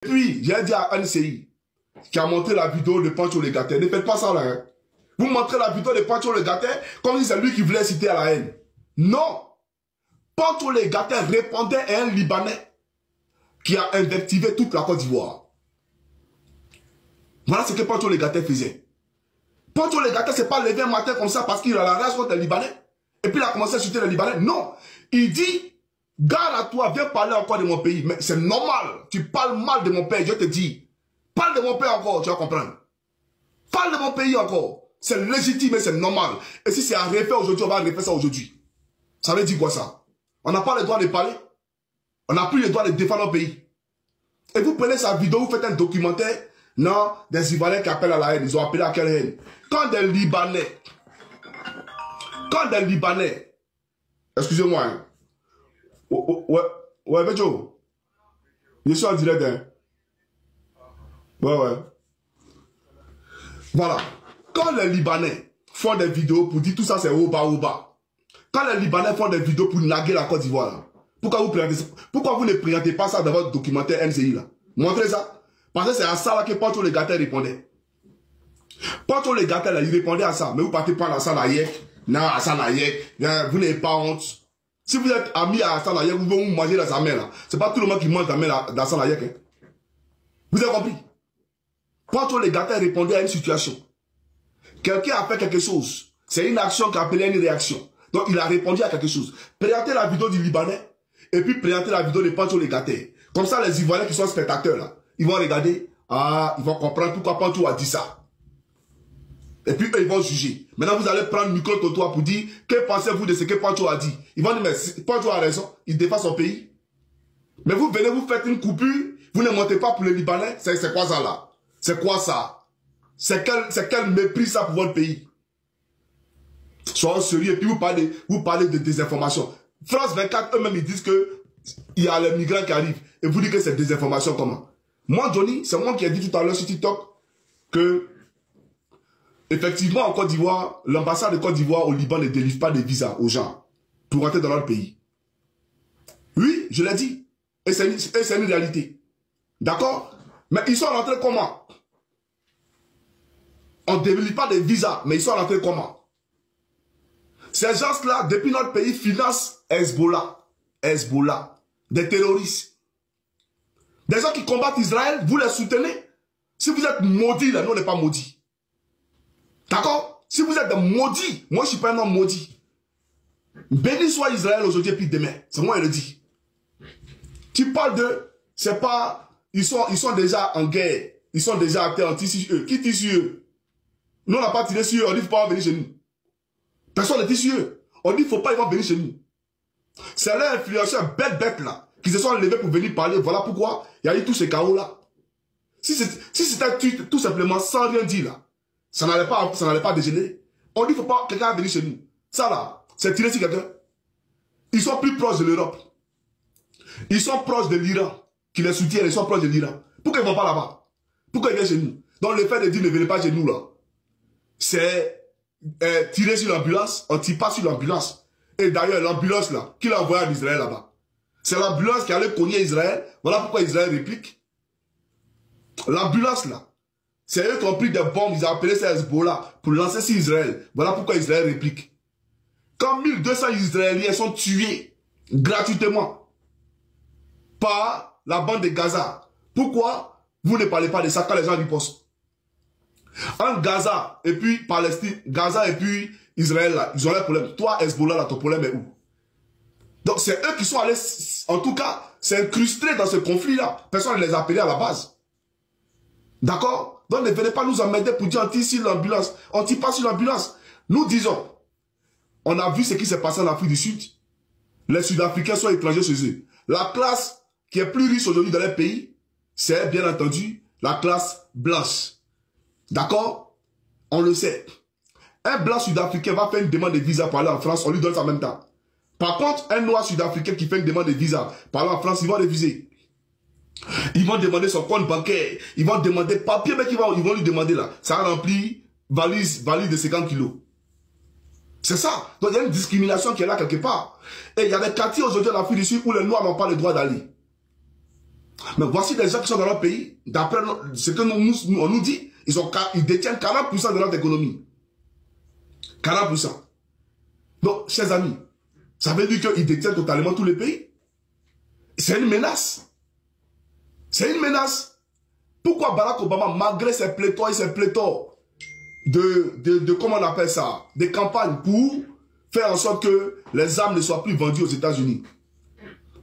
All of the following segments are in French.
Puis, j'ai dit à NCI, qui a montré la vidéo de Pancho Legater, ne faites pas ça là. Hein. Vous montrez la vidéo de Pancho Legater comme si c'est lui qui voulait citer à la haine. Non. Pancho Legater répondait à un Libanais qui a invectivé toute la Côte d'Ivoire. Voilà ce que Pancho Legater faisait. Pancho Legater s'est pas levé un matin comme ça parce qu'il a la rage contre les Libanais. Et puis il a commencé à citer les Libanais. Non. Il dit, garde à toi, viens parler encore de mon pays. Mais c'est normal. Tu parles mal de mon pays, je te dis. Parle de mon pays encore, tu vas comprendre. Parle de mon pays encore. C'est légitime et c'est normal. Et si c'est à refaire aujourd'hui, on va refaire ça aujourd'hui. Ça veut dire quoi ça? On n'a pas le droit de parler. On n'a plus le droit de défendre notre pays. Et vous prenez sa vidéo, vous faites un documentaire. Non, des Ivoiriens qui appellent à la haine. Ils ont appelé à quelle haine? Quand des Libanais, excusez-moi. Hein. Ouais, Bejo. Je suis en direct. Hein. Ouais. Voilà. Quand les Libanais font des vidéos pour dire tout ça c'est Oba. Quand les Libanais font des vidéos pour naguer la Côte d'Ivoire, pourquoi vous ne présentez pas ça dans votre documentaire NCI là? Montrez ça. Parce que c'est à ça là que Pancho Legater répondait. Pancho Legater là, il répondait à ça. Mais vous partez prendre Hassan Hayek. Non, Hassan Hayek. Vous n'avez pas honte. Si vous êtes ami à Hassan Hayek, vous pouvez vous manger dans sa main là. C'est pas tout le monde qui mange dans la main d'Hassan Hayek. Hein. Vous avez compris? Pancho Legater répondait à une situation. Quelqu'un a fait quelque chose. C'est une action qui appelait une réaction. Donc il a répondu à quelque chose. Présentez la vidéo du Libanais et puis présentez la vidéo de Pancho Legater. Comme ça, les Ivoiriens qui sont spectateurs là, ils vont regarder, ils vont comprendre pourquoi Pancho a dit ça. Et puis eux, ils vont juger. Maintenant, vous allez prendre le micro de toi pour dire, que pensez-vous de ce que Pancho a dit? Ils vont dire, mais Pancho a raison, il défend son pays. Mais vous venez, vous faites une coupure, vous ne montez pas pour les Libanais, c'est quoi ça là? C'est quoi ça? C'est quel mépris ça pour votre pays? Soyez sérieux, et puis vous parlez de désinformation. France 24, eux-mêmes, ils disent que il y a les migrants qui arrivent. Et vous dites que c'est désinformation comment? Moi, Johnny, c'est moi qui ai dit tout à l'heure sur TikTok que, effectivement, en Côte d'Ivoire, l'ambassade de Côte d'Ivoire au Liban ne délivre pas de visa aux gens pour rentrer dans leur pays. Oui, je l'ai dit. Et c'est une réalité. D'accord? Mais ils sont rentrés comment? On ne délivre pas de visa, mais ils sont rentrés comment? Ces gens-là, depuis notre pays, financent Hezbollah, des terroristes. Des gens qui combattent Israël, vous les soutenez. Si vous êtes maudits, là, nous on n'est pas maudits. D'accord? Si vous êtes des maudits, moi je ne suis pas un homme maudit. Béni soit Israël aujourd'hui et puis demain. C'est moi qui le dis. Tu parles de, c'est pas, ils sont déjà en guerre. Ils sont déjà à terre, on tire sur eux. Qui tire sur eux? Nous on n'a pas tiré sur eux, on dit qu'il ne faut pas venir chez nous. Personne ne tire sur eux. On dit qu'il ne faut pas, ils vont venir chez nous. C'est les influenceurs bêtes là, qui se sont levés pour venir parler. Voilà pourquoi il y a eu tous ces chaos là. Si c'était tout simplement sans rien dire là, ça n'allait pas dégénérer. On dit qu'il ne faut pas quelqu'un venir chez nous. Ça là, c'est tirer sur quelqu'un. Ils sont plus proches de l'Europe. Ils sont proches de l'Iran, qui les soutient, ils sont proches de l'Iran. Pourquoi ils ne vont pas là-bas? Pourquoi ils viennent chez nous? Donc le fait de dire ne venez pas chez nous là, c'est tirer sur l'ambulance, on ne tire pas sur l'ambulance. Et d'ailleurs, l'ambulance là, qui l'a envoyé en Israël là-bas? C'est l'ambulance qui allait cogner Israël. Voilà pourquoi Israël réplique. L'ambulance là, c'est eux qui ont pris des bombes, ils ont appelé ça Hezbollah pour lancer sur Israël. Voilà pourquoi Israël réplique. Quand 1200 Israéliens sont tués gratuitement par la bande de Gaza, pourquoi vous ne parlez pas de ça quand les gens ripostent? En Gaza et puis Palestine, Gaza et puis Israël là, ils ont un problème. Toi, Hezbollah là, ton problème est où? Donc c'est eux qui sont allés, en tout cas, s'incruster dans ce conflit là. Personne ne les a appelés à la base. D'accord? Donc ne venez pas nous emmerder pour dire on tire sur l'ambulance. On ne tire pas sur l'ambulance. Nous disons, on a vu ce qui s'est passé en Afrique du Sud. Les Sud-Africains sont étrangers chez eux. La classe qui est plus riche aujourd'hui dans les pays, c'est bien entendu la classe blanche. D'accord? On le sait. Un blanc sud-africain va faire une demande de visa pour aller en France, on lui donne ça en même temps. Par contre, un noir sud-africain qui fait une demande de visa pour aller en France, ils vont refuser. Ils vont demander son compte bancaire, ils vont demander papier, mais ils vont lui demander là. Ça a rempli valise de 50 kilos. C'est ça. Donc il y a une discrimination qui est là quelque part. Et il y a des quartiers aujourd'hui en Afrique du Sud où les noirs n'ont pas le droit d'aller. Mais voici des gens qui sont dans leur pays, d'après ce que on nous dit, ils détiennent 40% de notre économie. 40%. Donc, chers amis, ça veut dire qu'ils détiennent totalement tous les pays. C'est une menace. C'est une menace. Pourquoi Barack Obama, malgré ses pléthores et ses pléthores comment on appelle ça, des campagnes pour faire en sorte que les armes ne soient plus vendues aux États-Unis?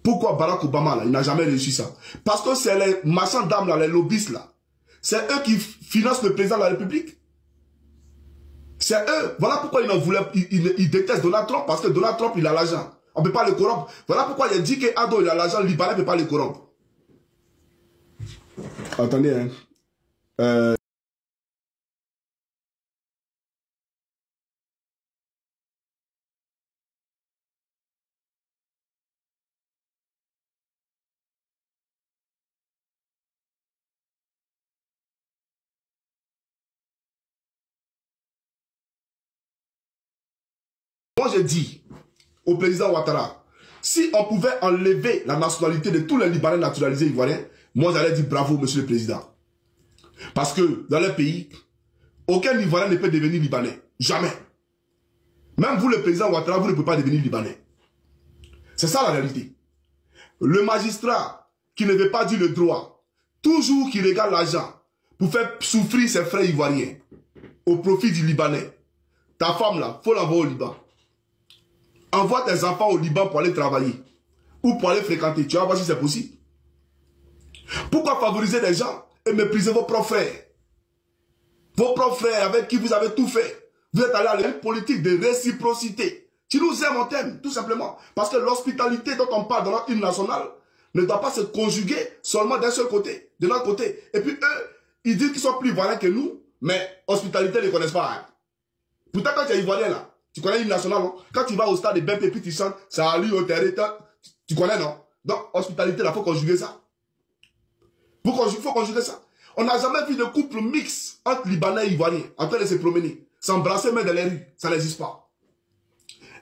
Pourquoi Barack Obama, là, il n'a jamais réussi ça? Parce que c'est les marchands d'armes, là, les lobbyistes, là. C'est eux qui financent le président de la République. C'est eux. Voilà pourquoi il déteste Donald Trump, parce que Donald Trump, il a l'argent. On ne peut pas le corrompre. Voilà pourquoi il a dit qu'Ado, il a l'argent, le Libanais ne peut pas le corrompre. Attendez, hein. Moi, j'ai dit au président Ouattara, si on pouvait enlever la nationalité de tous les Libanais naturalisés ivoiriens, moi, j'allais dire bravo, monsieur le président. Parce que dans le pays, aucun Ivoirien ne peut devenir Libanais. Jamais. Même vous, le président Ouattara, vous ne pouvez pas devenir Libanais. C'est ça la réalité. Le magistrat qui ne veut pas dire le droit, toujours qui regarde l'argent pour faire souffrir ses frères ivoiriens au profit du Libanais. Ta femme là, il faut l'envoyer au Liban. Envoie tes enfants au Liban pour aller travailler ou pour aller fréquenter. Tu vas voir si c'est possible. Pourquoi favoriser les gens et mépriser vos propres frères? Vos propres frères avec qui vous avez tout fait. Vous êtes allé à une politique de réciprocité. Tu nous aimes, on t'aime, tout simplement. Parce que l'hospitalité dont on parle dans notre hymne national ne doit pas se conjuguer seulement d'un seul côté, de l'autre côté. Et puis eux, ils disent qu'ils sont plus ivoiriens que nous, mais hospitalité, ils ne connaissent pas. Hein. Pourtant, quand tu es ivoirien là, tu connais l'hymne national, non? Quand tu vas au stade de Ben Pépi, tu chantes, ça a lu au terrain, tu connais, non? Donc, hospitalité, là, il faut conjuguer ça. Il faut conjuguer ça. On n'a jamais vu de couple mixte entre Libanais et Ivoiriens en train de se promener, s'embrasser même dans les rues. Ça n'existe pas.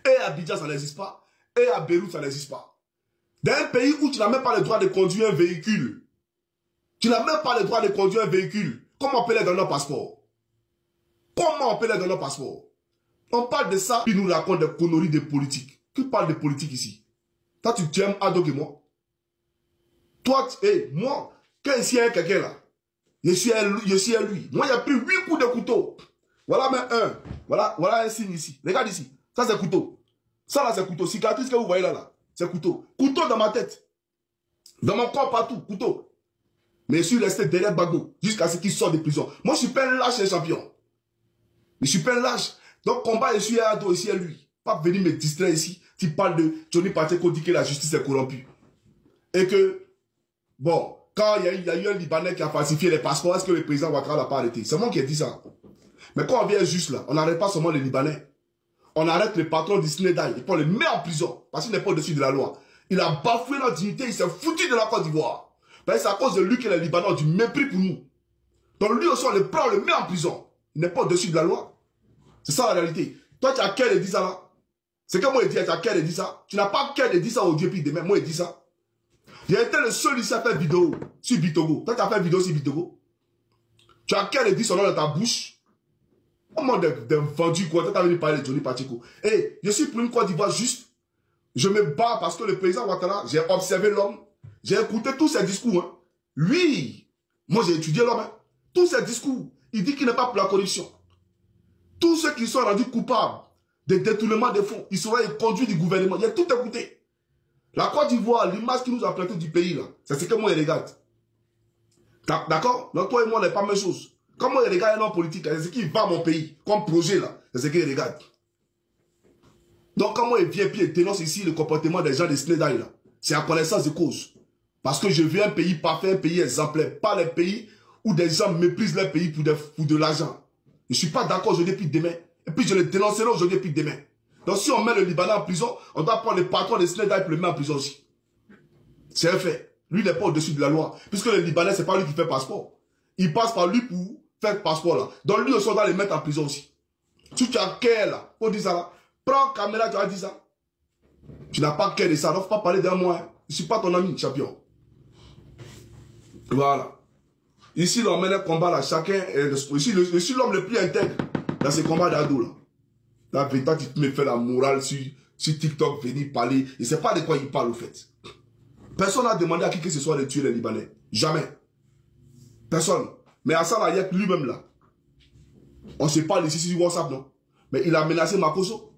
Et à Abidjan, ça n'existe pas. Et à Beyrouth, ça n'existe pas. Dans un pays où tu n'as même pas le droit de conduire un véhicule. Tu n'as même pas le droit de conduire un véhicule. Comment on peut les donner leur passeport? Comment on peut les donner leur passeport? On parle de ça, puis nous raconte des conneries de politique. Qui parle de politique ici? Toi, tu aimes Ado que moi. Toi, moi, quand ici il y a quelqu'un là, je suis à lui. Moi, il a pris 8 coups de couteau. Voilà même un. Voilà un signe ici. Regarde ici. Ça, c'est couteau. Ça, là, c'est couteau. Cicatrice que vous voyez là, c'est couteau. Couteau dans ma tête. Dans mon corps, partout. Couteau. Mais je suis resté derrière Bagbo jusqu'à ce qu'il sorte de prison. Moi, je suis pas un lâche, un champion. Mais je suis pas un lâche. Donc, combat, je suis à Ado, ici à lui. Pas venir me distraire ici. Tu parles de Johnny Pacheco dit que la justice est corrompue. Et que, bon, quand il y a eu un Libanais qui a falsifié les passeports, est-ce que le président Ouattara l'a pas arrêté? C'est moi qui ai dit ça. Mais quand on vient juste là, on n'arrête pas seulement les Libanais. On arrête le patron du Sénégal. Et puis on le met en prison. Parce qu'il n'est pas au-dessus de la loi. Il a bafoué notre dignité. Il s'est foutu de la Côte d'Ivoire. C'est à cause de lui que les Libanais ont du mépris pour nous. Donc lui aussi, on le prend, on le met en prison. Il n'est pas au-dessus de la loi. C'est ça la réalité. Toi, tu as qu'à dire ça là. C'est que moi, je dis, tu as qu'à dire ça. Tu n'as pas qu'à dire ça au Dieu, puis demain, moi, je dis ça. J'ai été le seul ici à faire vidéo sur Bitogo. Toi, tu as fait vidéo sur Bitogo. Tu as qu'à dire son nom dans ta bouche. Comment de vendu quoi? Toi, tu as venu parler de Johnny Pacheco. Et je suis pour une Côte d'Ivoire juste. Je me bats parce que le président Ouattara, j'ai observé l'homme. J'ai écouté tous ses discours. Hein. Lui, moi, j'ai étudié l'homme. Hein. Tous ses discours. Il dit qu'il n'est pas pour la corruption. Tous ceux qui sont rendus coupables de détournement des fonds, ils seront conduits du gouvernement. Il a tout écouté. La Côte d'Ivoire, l'image qui nous a prêté du pays, là, c'est ce que moi, je regarde. D'accord? Donc, toi et moi, on n'est pas la même chose. Quand moi, je regarde un homme politique, c'est ce qui va à mon pays, comme projet, là, c'est ce qu'il regarde. Donc, quand moi, je viens et dénonce ici le comportement des gens de Sénégal, là, c'est à connaissance de cause. Parce que je veux un pays parfait, un pays exemplaire, pas les pays où des gens méprisent leur pays pour de l'argent. Je ne suis pas d'accord aujourd'hui puis demain. Et puis je le dénoncerai aujourd'hui puis demain. Donc si on met le Libanais en prison, on doit prendre le patron de Sénégal et le mettre en prison aussi. C'est un fait. Lui, il n'est pas au-dessus de la loi. Puisque le Libanais, ce n'est pas lui qui fait passeport. Il passe par lui pour faire passeport là. Donc lui aussi, on doit le mettre en prison aussi. Si tu as qu'à là, pour dire ça là, prends caméra, tu as dit ça. Tu n'as pas qu'à de ça. Donc, il ne faut pas parler d'un moi. Hein. Je ne suis pas ton ami, champion. Voilà. Ici, on mène un combat là, chacun. Ici, je suis l'homme le plus intègre dans ces combats d'ado là. Là, toi, tu me fais la morale sur TikTok, venir parler. Il ne sait pas de quoi il parle, au fait. Personne n'a demandé à qui que ce soit de tuer les Libanais. Jamais. Personne. Mais Hassan Hayek lui-même là, on se parle ici sur WhatsApp, non? Mais il a menacé Makosso.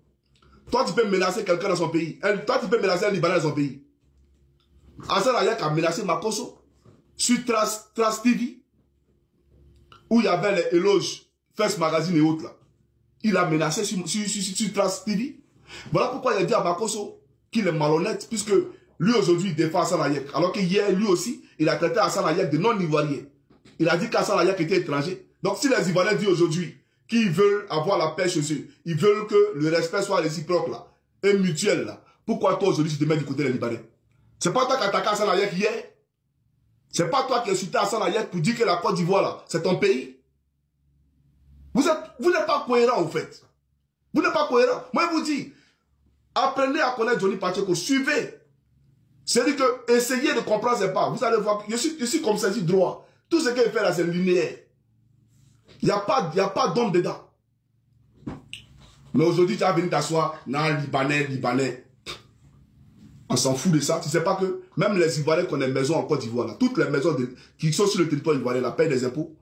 Toi, tu peux menacer quelqu'un dans son pays. Toi, tu peux menacer un Libanais dans son pays. Hassan Hayek a menacé Makosso sur Trans TV, où il y avait les éloges, First Magazine et autres là. Il a menacé sur Trans TV. Voilà pourquoi il a dit à Makosso qu'il est malhonnête, puisque lui aujourd'hui il défend Hassan Hayek. Alors que hier, lui aussi, il a traité Hassan Hayek de non-ivoirien. Il a dit qu'Hassan Hayek était étranger. Donc si les Ivoiriens disent aujourd'hui qu'ils veulent avoir la paix chez eux, ils veulent que le respect soit réciproque là, et mutuel là, pourquoi toi aujourd'hui tu te mets du côté des Libanais? C'est pas toi qui as attaqué Hassan Hayek hier. C'est pas toi qui as insulté Hassan Hayek pour dire que la Côte d'Ivoire là, c'est ton pays. Vous n'êtes pas cohérent en fait. Vous n'êtes pas cohérent. Moi je vous dis, apprenez à connaître Johnny Pacheco, suivez. C'est-à-dire que essayez de comprendre ses pas. Vous allez voir, je suis comme ça, je suis droit. Tout ce qu'il fait là, c'est linéaire. Il n'y a pas d'homme dedans. Mais aujourd'hui, tu vas venir t'asseoir, non, Libanais. On s'en fout de ça. Tu ne sais pas que même les Ivoiriens qui ont des maisons en Côte d'Ivoire, là, toutes les maisons qui sont sur le territoire ivoirien, la paient des impôts.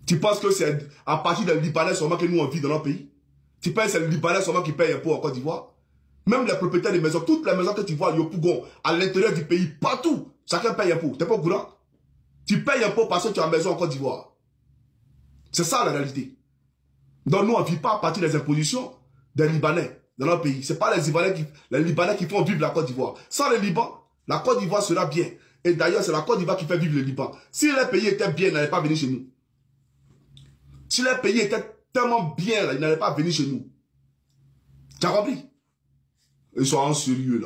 Tu penses que c'est à partir des Libanais seulement que nous on vit dans notre pays? Tu penses que c'est les Libanais seulement qui payent impôts en Côte d'Ivoire? Même les propriétaires des maisons, toutes les maisons que tu vois, Yopougon, à l'intérieur du pays, partout, chacun paye impôt. Tu n'es pas au courant? Tu payes impôt parce que tu as une maison en Côte d'Ivoire. C'est ça la réalité. Donc nous, on ne vit pas à partir des impositions des Libanais dans notre pays. Ce n'est pas les Libanais qui font vivre la Côte d'Ivoire. Sans le Liban, la Côte d'Ivoire sera bien. Et d'ailleurs, c'est la Côte d'Ivoire qui fait vivre le Liban. Si les pays étaient bien, ils n'allaient pas venir chez nous. Si les pays étaient tellement bien, ils n'allaient pas venir chez nous. Tu as compris? Ils sont en sérieux là.